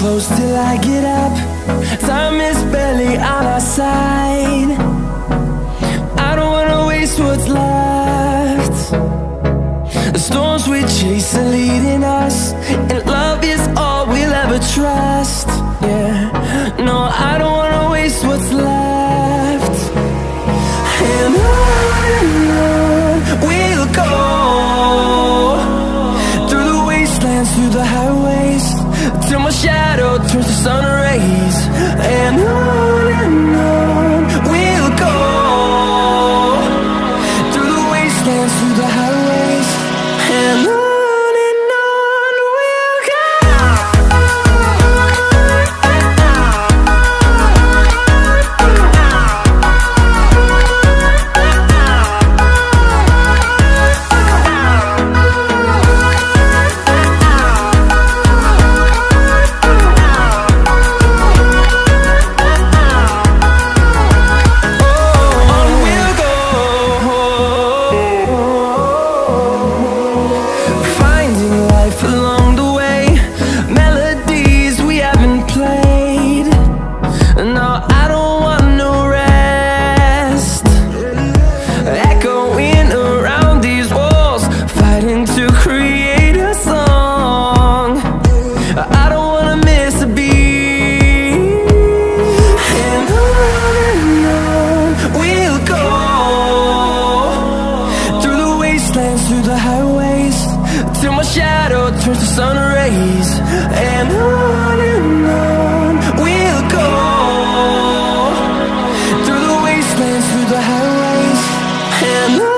close till I get up. Time is barely on our side. I don't wanna waste what's left. The storms we chase are leading us, and love is all we'll ever trust. Yeah, no, I don't wanna waste what's left. And on we'll go, through the wastelands, through the highways, till my shadow turns to sun rays. And on we'll go, through the wastelands, through the highways, and on. Through the highways, till my shadow turns to sun rays. And on we'll go, through the wastelands, through the highways, and on.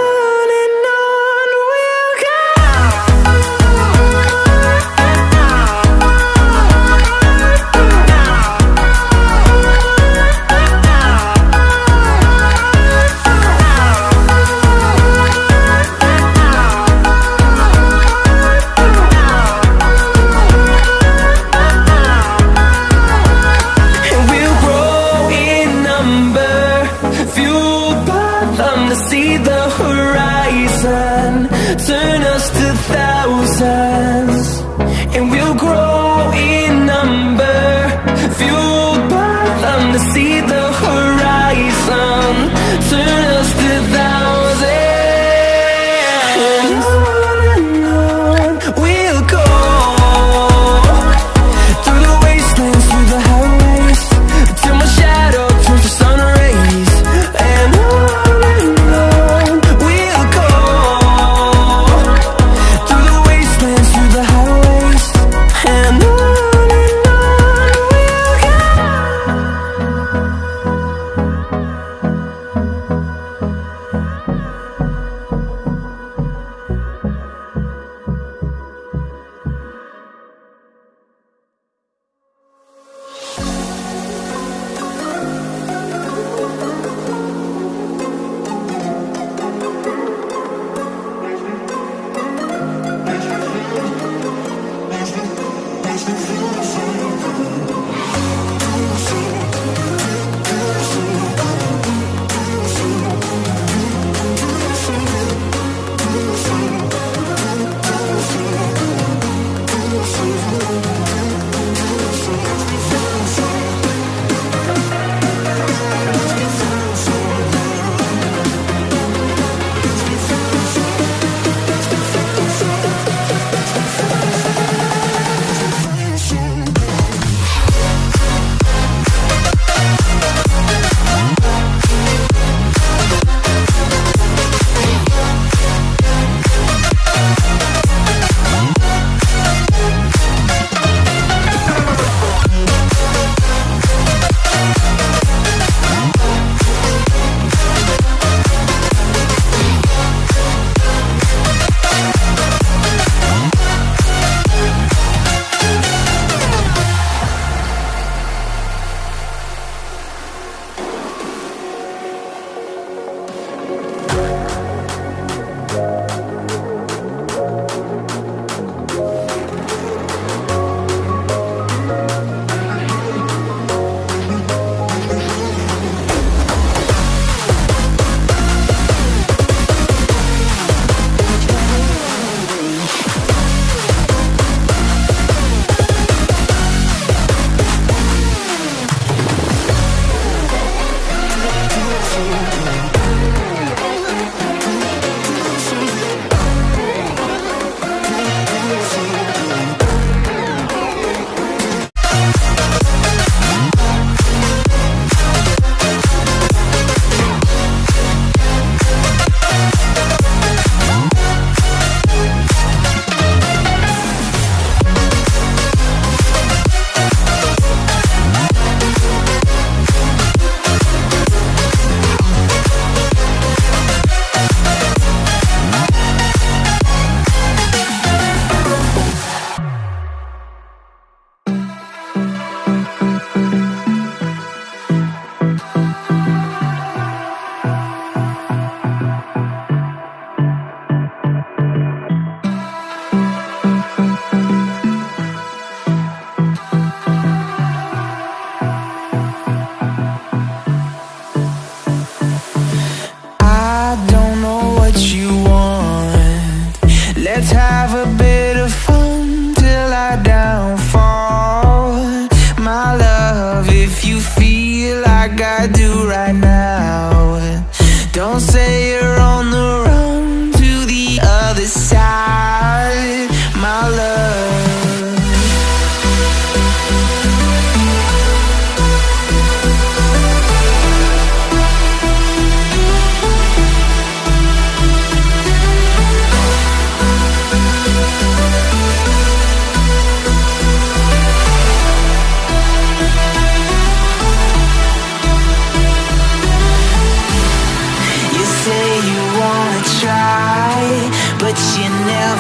you never